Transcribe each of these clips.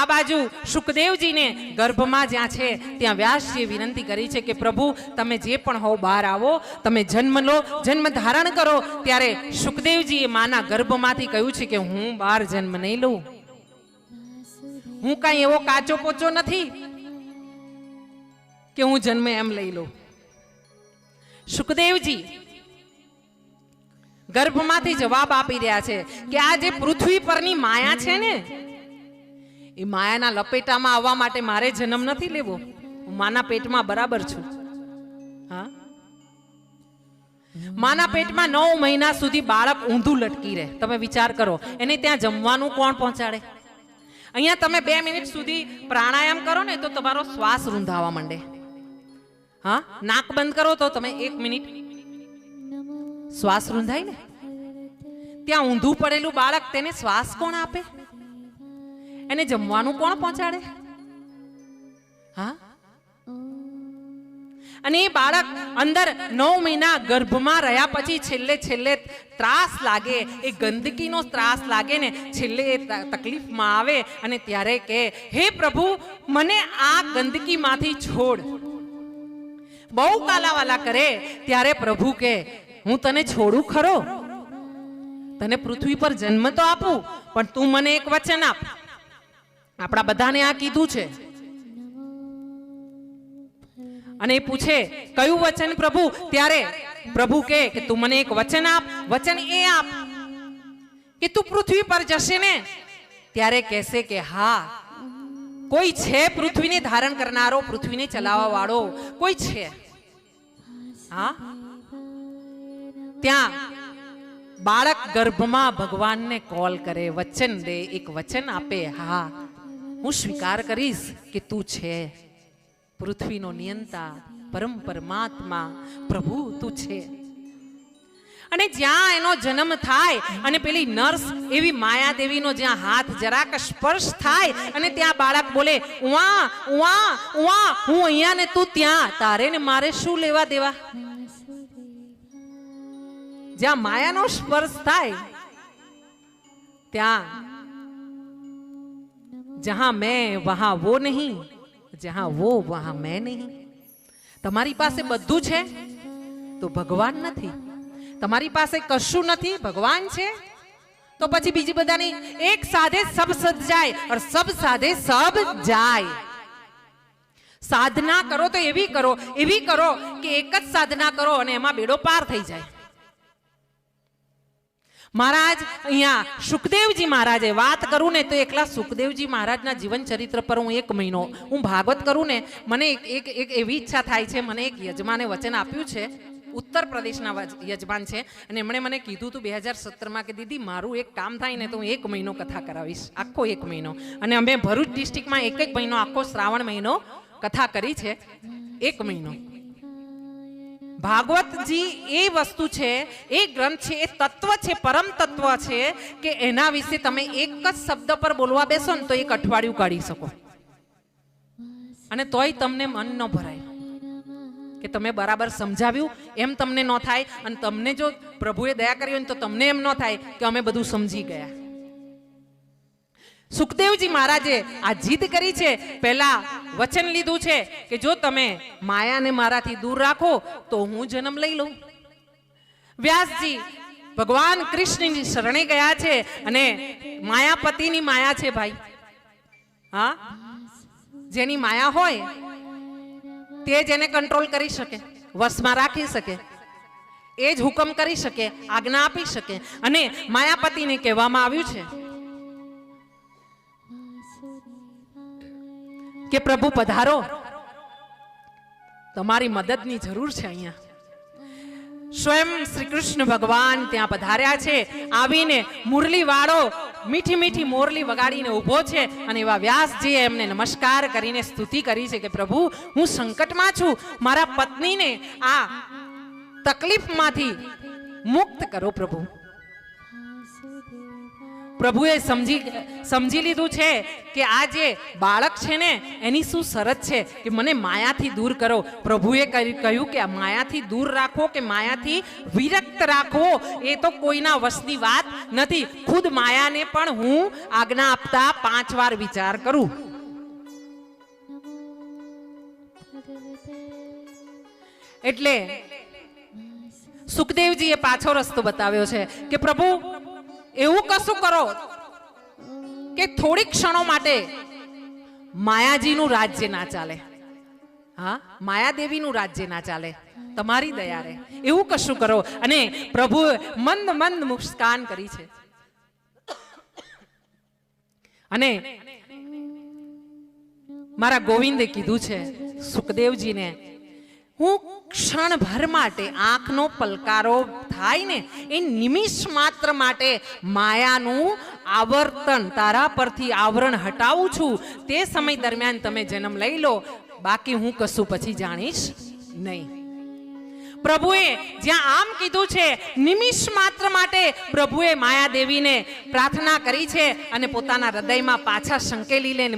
આ બાજુ સુખદેવજીને ગર્ભમાં જ્યાં છે ત્યાં વ્યાસજીએ વિનંતી કરી છે કે પ્રભુ તમે જે પણ હો બહાર આવો, તમે જન્મ લો, જન્મ ધારણ કરો. ત્યારે સુખદેવજીએ માના ગર્ભમાંથી કહ્યું છે કે હું બહાર જન્મ નહીં લઉં, હું કઈ એવો કાચો પોચો નથી કે હું જન્મ એમ લઈ લઉં. સુખદેવજી ગર્ભમાંથી જવાબ આપી રહ્યા છે કે આ જે પૃથ્વી પરની માયા છે ને, એ માયાના લપેટામાં આવવા માટે મારે જન્મ નથી લેવો. હું માના પેટમાં બરાબર છું. હા, માના પેટમાં 9 મહિના સુધી બાળક ઊંધું લટકી રહે. તમે વિચાર કરો, એને ત્યાં જમવાનું કોણ પહોંચાડે? અહીંયા તમે 2 મિનિટ સુધી પ્રાણાયામ કરો ને તો તમારો શ્વાસ રૂંધાવા માંડે. હા, નાક બંધ કરો તો તમે 1 મિનિટ શ્વાસ રૂંધાય ને. ત્યાં ઊંધું પડેલું બાળક, તેને શ્વાસ કોણ આપે? એને જમવાનું કોણ પહોંચાડે? હા, અને એ બાળક અંદર 9 મહિના ગર્ભમાં રહ્યા પછી છેલ્લે ત્રાસ લાગે, એ ગંદકીનો ત્રાસ લાગે ને, છેલ્લે એ તકલીફમાં આવે અને ત્યારે કે હે પ્રભુ મને આ ગંદકીમાંથી છોડ. બહુ કાલાવાલા કરે ત્યારે પ્રભુ કે હું તને છોડું ખરો, તને પૃથ્વી પર જન્મ તો આપું, પણ તું મને એક વચન આપ. આપણા બધાને આ કીધું છે. અને એ પૂછે કયું વચન પ્રભુ? ત્યારે પ્રભુ કે તું મને એક વચન આપ. વચન એ આપ કે તું પૃથ્વી પર જશે ને ત્યારે કહેશે કે હા, કોઈ છે પૃથ્વીને ધારણ કરનારો, પૃથ્વીને ચલાવવા વાળો કોઈ છે. હા, ત્યાં બાળક ગર્ભમાં ભગવાનને કોલ કરે, વચન દે, એક વચન આપે, હા હું સ્વીકાર કરીશ કે તું છે પૃથ્વીનો નિયંતા, પરમ પરમાત્મા પ્રભુ તું છે. અને જ્યાં એનો જન્મ થાય અને પેલી નર્સ એવી માયાદેવીનો જ્યાં હાથ જરાક સ્પર્શ થાય અને ત્યાં બાળક બોલે ઉવા ઉવા ઉવા, હું અહીંયા ને તું ત્યાં, તારે ને મારે શું લેવા દેવા? જ્યાં માયાનો સ્પર્શ થાય ત્યાં જહાં મેં વહાં વો નહીં, જહાં વો વહાં મેં નહીં. તમારી પાસે બધું છે તો ભગવાન નથી, તમારી પાસે કશું નથી, ભગવાન છે. તો પછી બીજી બધાની એક સાધે સબ સદ જાય और सब साधे सब જાય. સાધના કરો તો એવી કરો કે એક જ સાધના કરો અને એમાં બેડો પાર થઈ જાય. મહારાજ અહીંયા સુખદેવજી મહારાજે વાત કરું ને તો એકલા સુખદેવજી મહારાજના જીવન ચરિત્ર પર હું 1 મહિનો હું ભાગવત કરું ને, મને એક એવી ઈચ્છા થાય છે. મને એક યજમાને વચન આપ્યું છે, ઉત્તર પ્રદેશના યજમાન છે, અને એમણે મને કીધું હતું 2017માં કે દીદી મારું એક કામ થાય ને તો હું 1 મહિનો કથા કરાવીશ, આખો 1 મહિનો. અને અમે ભરૂચ ડિસ્ટ્રિક્ટમાં 1 મહિનો આખો શ્રાવણ મહિનો કથા કરી છે. 1 મહિનો ભાગવતજી એ વસ્તુ છે, એ ગ્રંથ છે, એ તત્વ છે, પરમ તત્વ છે કે એના વિશે તમે એક જ શબ્દ પર બોલવા બેસો ને તો 1 અઠવાડિયું કાઢી શકો અને તોય તમને મન ન ભરાય કે તમે બરાબર સમજાવ્યું એમ તમને ન થાય. અને તમને જો પ્રભુએ દયા કરી હોય તો તમને એમ ન થાય કે અમે બધું સમજી ગયા. સુખદેવજી મહારાજે આ જીદ કરી છે, પહેલા વચન લીધું છે કે જો તમે માયાને મારાથી દૂર રાખો તો હું જન્મ લઈ લઉં. વ્યાસજી ભગવાન કૃષ્ણની શરણે ગયા છે અને માયાપતિની માયા છે ભાઈ. હા, જેની માયા હોય તે જ એને કંટ્રોલ કરી શકે, વશમાં રાખી શકે, એ જ હુકમ કરી શકે, આજ્ઞા આપી શકે. અને માયાપતિને કહેવામાં આવ્યું છે કે પ્રભુ પધારો, તમારી મદદની જરૂર છે. અહીંયા સ્વયં શ્રી કૃષ્ણ ભગવાન ત્યાં પધાર્યા છે. આવીને મુરલી વાળો મીઠી મીઠી મોરલી વગાડીને ઊભો છે અને એવા વ્યાસજીએ એમને નમસ્કાર કરીને સ્તુતિ કરી છે કે પ્રભુ હું સંકટમાં છું, મારા પત્નીને આ તકલીફમાંથી મુક્ત કરો પ્રભુ. પ્રભુએ સમજી લીધું છે કે આ જે બાળક છે ને એની શું શરત છે કે મને માયાથી દૂર કરો. પ્રભુએ કહ્યું કે માયાથી દૂર રાખો કે માયાથી વિરક્ત રાખો એ તો કોઈના વશની વાત નથી. ખુદ માયાને પણ હું આજ્ઞા આપતા 5 વાર વિચાર કરું. એટલે સુખદેવજીએ પાછો રસ્તો બતાવ્યો છે કે પ્રભુ એવું કશું કરો કે થોડીક ક્ષણો માટે માયાજીનું રાજ્ય ના ચાલે, હા માયાદેવીનું રાજ્ય ના ચાલે, તમારી દયા રે એવું કશું કરો. અને પ્રભુ મંદ મંદ મુસ્કાન કરી છે અને મારા ગોવિંદે કીધું છે સુખદેવજીને, હું ક્ષણભર માટે આંખનો પલકારો થાય ને એ નિમિષ માત્ર માટે માયાનું આવર્તન તારા પરથી આવરણ હટાવું છું. તે સમય દરમિયાન તમે જન્મ લઈ લો, બાકી હું કશું પછી જાણીશ નહીં. પ્રભુએ જ્યાં આમ કીધું છે નિમિષ માત્ર માટે પ્રભુએ માયાદેવીને પ્રાર્થના કરી છે અને પોતાના હૃદયમાં પાછા સંકેલી લઈને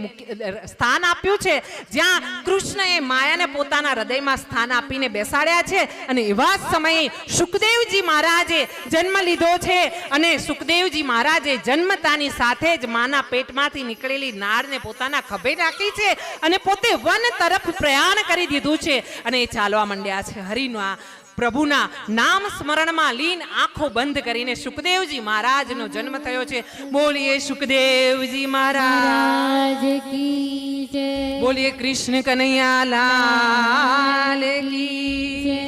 સ્થાન આપ્યું છે. જ્યાં કૃષ્ણએ માયાને પોતાના હૃદયમાં સ્થાન આપીને બેસાડ્યા છે અને એવા સમયે સુખદેવજી મહારાજે જન્મ લીધો છે અને સુખદેવજી મહારાજે જન્મતાની સાથે જ માના પેટમાંથી નીકળેલી નાળને પોતાના ખભે રાખી છે અને પોતે વન તરફ પ્રયાણ કરી દીધું છે અને એ ચાલવા માંડ્યા છે. હરિના પ્રભુના નામ સ્મરણમાં લીન આંખો બંધ કરીને સુખદેવજી મહારાજનો જન્મ થયો છે. બોલીએ સુખદેવજી મહારાજ કી જય, બોલીએ કૃષ્ણ કનૈયા લાલ કી જય,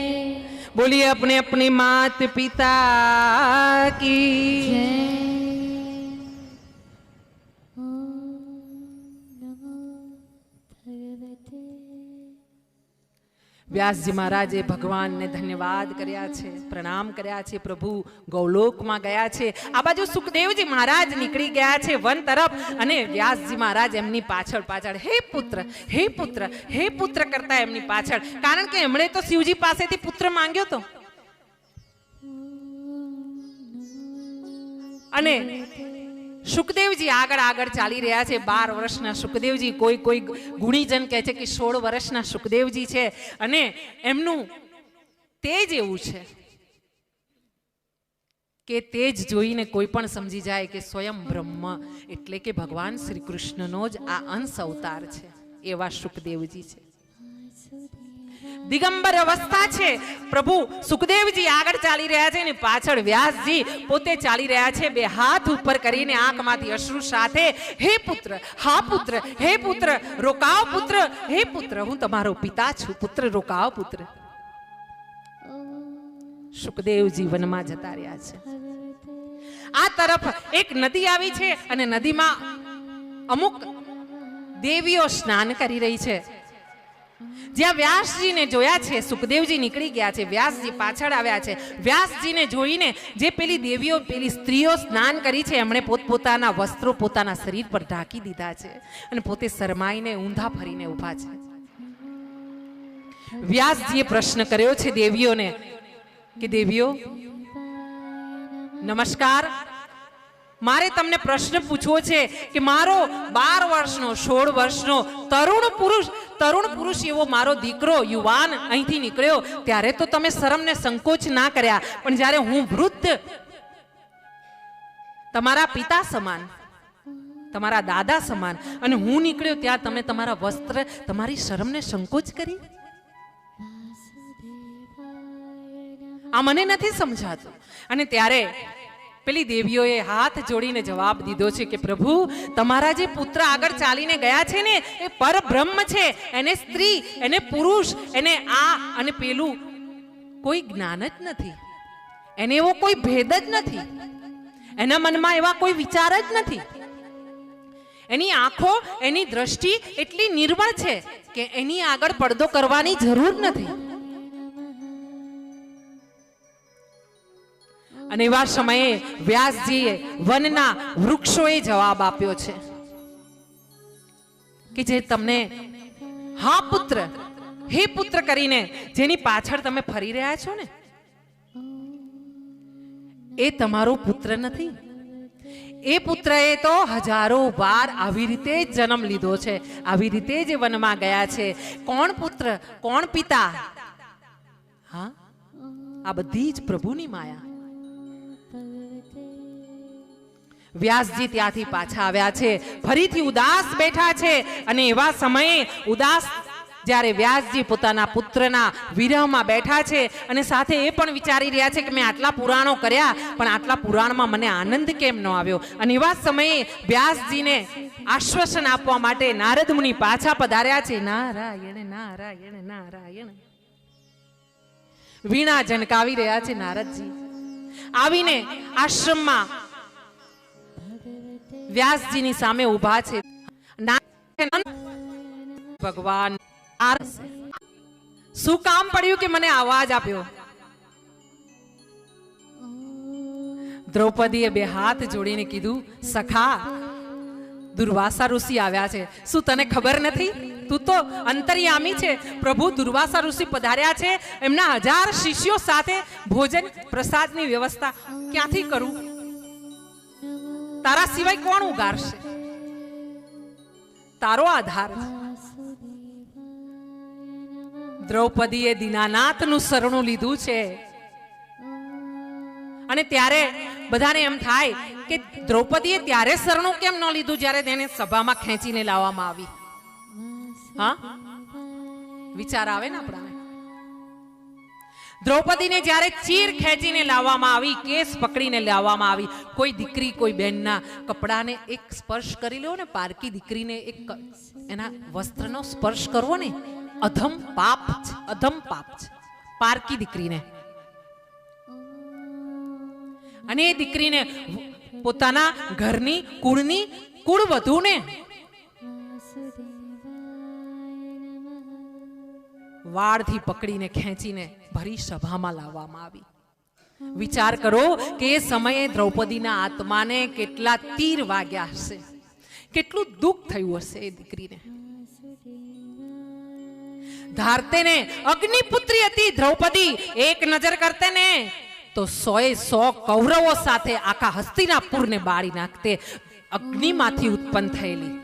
બોલીએ अपने अपने मात पिता की जय. વ્યાસજી મહારાજે ભગવાનને ધન્યવાદ કર્યા છે, પ્રણામ કર્યા છે. પ્રભુ ગૌલોકમાં ગયા છે. આ બાજુ સુખદેવજી મહારાજ નીકળી ગયા છે વન તરફ અને વ્યાસજી મહારાજ એમની પાછળ પાછળ હે પુત્ર હે પુત્ર હે પુત્ર કરતા એમની પાછળ, કારણ કે એમણે તો શિવજી પાસેથી પુત્ર માંગ્યો તો. અને સુખદેવજી આગળ આગળ ચાલી રહ્યા છે. 12 વર્ષના સુખદેવજી, કોઈ ગુણીજન કહે છે કે 16 વર્ષના સુખદેવજી છે અને એમનું તેજ એવું છે કે તેજ જોઈને કોઈ પણ સમજી જાય કે સ્વયં બ્રહ્મ એટલે કે ભગવાન શ્રી કૃષ્ણનો જ આ અંશ અવતાર છે. એવા સુખદેવજી છે. દિગંબર અવસ્થા છે. પ્રભુ સુખદેવજી આગળ ચાલી રહ્યા છે અને પાછળ વ્યાસજી પોતે ચાલી રહ્યા છે. 2 હાથ ઉપર કરીને આંખમાંથી અશ્રુ સાથે હે પુત્ર, હા પુત્ર, હે પુત્ર રોકાવ પુત્ર, હે પુત્ર હું તમારો પિતા છું, પુત્ર રોકાવ પુત્ર. સુખદેવજી વનમાં જતા રહ્યા છે. આ તરફ એક નદી આવી છે અને નદીમાં અમુક દેવીઓ સ્નાન કરી રહી છે. જ્યાં વ્યાસજીને જોયા છે સુખદેવજી નીકળી ગયા છે, વ્યાસજી પાછળ આવ્યા છે. વ્યાસજીને જોઈને જે પેલી દેવીઓ, પેલી સ્ત્રીઓ સ્નાન કરી છે એમણે પોતપોતાના વસ્ત્રો પોતાના શરીર પર ઢાંકી દીધા છે અને પોતે શરમાઈને ઊંધા ફરીને ઊભા છે. વ્યાસજીએ પ્રશ્ન કર્યો છે દેવીઓને કે દેવીઓ નમસ્કાર, મારે તમને પ્રશ્ન પૂછવો છે કે મારો 12 વર્ષનો 16 વર્ષનો તરુણ પુરુષ એવો મારો દીકરો યુવાન અહીંથી નીકળ્યો ત્યારે તો તમે શરમ ને સંકોચ ના કર્યા, પણ જ્યારે હું વૃદ્ધ, તમારા પિતા સમાન, તમારા દાદા સમાન અને હું નીકળ્યો ત્યાં તમે તમારા વસ્ત્ર, તમારી શરમ ને સંકોચ કરી. આ મને નથી સમજાતું. અને ત્યારે પેલી દેવીઓએ હાથ જોડીને જવાબ દીધો છે કે પ્રભુ તમારા જે પુત્ર આગળ ચાલીને ગયા છે ને એ પરબ્રહ્મ છે, એને સ્ત્રી, એને પુરુષ, એને આ અને પેલું કોઈ જ્ઞાન જ નથી, એને એવો કોઈ ભેદ જ નથી, એના મનમાં એવા કોઈ વિચાર જ નથી. એની આંખો, એની દ્રષ્ટિ એટલી નિર્મળ છે કે એની આગળ પડદો કરવાની જરૂર નથી. અને એવા સમયે વ્યાસજીએ વનના વૃક્ષોએ જવાબ આપ્યો છે કે જે તમને હા પુત્ર, હે પુત્ર કરીને જેની પાછળ તમે ફરી રહ્યા છો ને એ તમારો પુત્ર નથી, એ પુત્રએ તો હજારો વાર આવી રીતે જ જન્મ લીધો છે, આવી રીતે જ વનમાં ગયા છે. કોણ પુત્ર, કોણ પિતા? હા, આ બધી જ પ્રભુની માયા. વ્યાસજી ત્યાંથી પાછા આવ્યા છે, ફરીથી ઉદાસ બેઠા છે. અને એવા સમયે ઉદાસ જ્યારે વ્યાસજી પોતાના પુત્રના વિરહમાં બેઠા છે અને સાથે એ પણ વિચારી રહ્યા છે કે મેં આટલા પુરાણો કર્યા પણ આટલા પુરાણમાં મને આનંદ કેમ ન આવ્યો. અને એવા સમયે વ્યાસજીને આશ્વાસન આપવા માટે નારદ મુનિ પાછા પધાર્યા છે. નારાયણ નારાયણ નારાયણ વીણા જનકાવી રહ્યા છે નારદજી. આવીને આશ્રમમાં વ્યાસજીની સામે ઊભા છે. ભગવાન શું કામ પડ્યું કે મને આવાજ આપ્યો? દ્રૌપદીએ બે હાથ જોડીને કીધું, સખા, દુર્વાસા ઋષિ આવ્યા છે. શું તને ખબર નથી? તું તો અંતર્યામી છે. પ્રભુ દુર્વાસા ઋષિ પધાર્યા છે. એમના 1000 શિષ્યો સાથે ભોજન પ્રસાદની વ્યવસ્થા ક્યાંથી કરું? તારા સિવાય કોણ ઉગારશે? તારો આધાર. દ્રૌપદીએ દીનાનાથનું શરણું લીધું છે. અને ત્યારે બધાને એમ થાય કે દ્રૌપદીએ ત્યારે શરણું કેમ ન લીધું જ્યારે તેને સભામાં ખેંચીને લાવવામાં આવી? હા, વિચાર આવે ને આપણાને. દ્રૌપદીને જ્યારે ચીર ખેંચીને લાવવામાં આવી, કેસ પકડીને લાવવામાં આવી, કોઈ દીકરી કોઈ બહેનના કપડાને એક સ્પર્શ કરી લો ને, પારકી દીકરીને એક એના વસ્ત્રનો સ્પર્શ કરવો ને, અધમ પાપ છે, અધમ પાપ છે પારકી દીકરીને. અને એ દીકરીને પોતાના ઘરની કુળની કુળ વધુને વાળથી પકડીને ખેંચીને ભરી સભામાં લાવવામાં આવી. વિચાર કરો કે એ સમયે દ્રૌપદીના આત્માને કેટલા તીર વાગ્યા હશે, કેટલું દુઃખ થયું હશે એ દીકરીને. ધારતે ને અગ્નિપુત્રી હતી દ્રૌપદી. એક નજર કરતે ને તો 100 કૌરવો સાથે આખા હસ્તિનાપુરને બાળી નાખતે. અગ્નિમાંથી ઉત્પન્ન થયેલી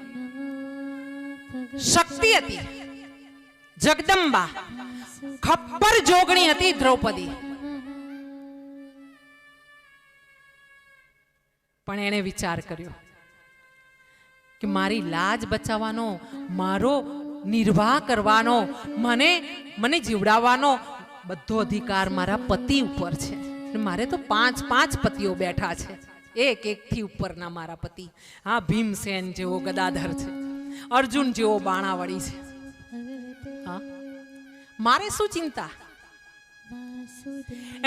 શક્તિ હતી, જગદંબા, ખપ્પર જોગણી હતી દ્રૌપદી. પણ એણે વિચાર કર્યો કે મારી લાજ બચાવવાનો, મારો નિર્વાહ કરવાનો, મને જીવડાવવાનો બધો અધિકાર મારા પતિ ઉપર છે. મારે તો 5 પતિઓ બેઠા છે, એક થી ઉપરના મારા પતિ. હા, ભીમસેન જેવો ગદાધર છે, અર્જુન જેવો બાણાવળી છે. હા, મારે શું ચિંતા?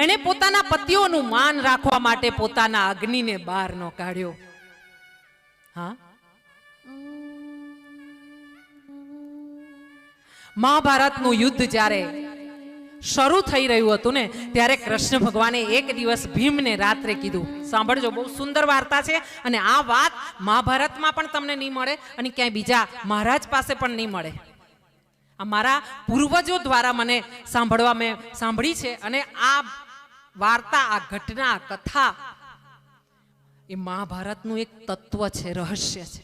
એણે પોતાના પતિઓનું માન રાખવા માટે પોતાના અગ્નિને બહાર ન કાઢ્યો. હા, મહાભારતનું યુદ્ધ જ્યારે શરૂ થઈ રહ્યું હતું ને ત્યારે કૃષ્ણ ભગવાને એક દિવસ ભીમને રાત્રે કીધું. સાંભળજો, બહુ સુંદર વાર્તા છે અને આ વાત મહાભારતમાં પણ તમને નહીં મળે અને ક્યાંય બીજા મહારાજ પાસે પણ નહીં મળે. આ મારા પૂર્વજો દ્વારા મને મેં સાંભળી છે. અને આ વાર્તા, આ ઘટના, આ કથા એ મહાભારતનું એક તત્વ છે, રહસ્ય છે.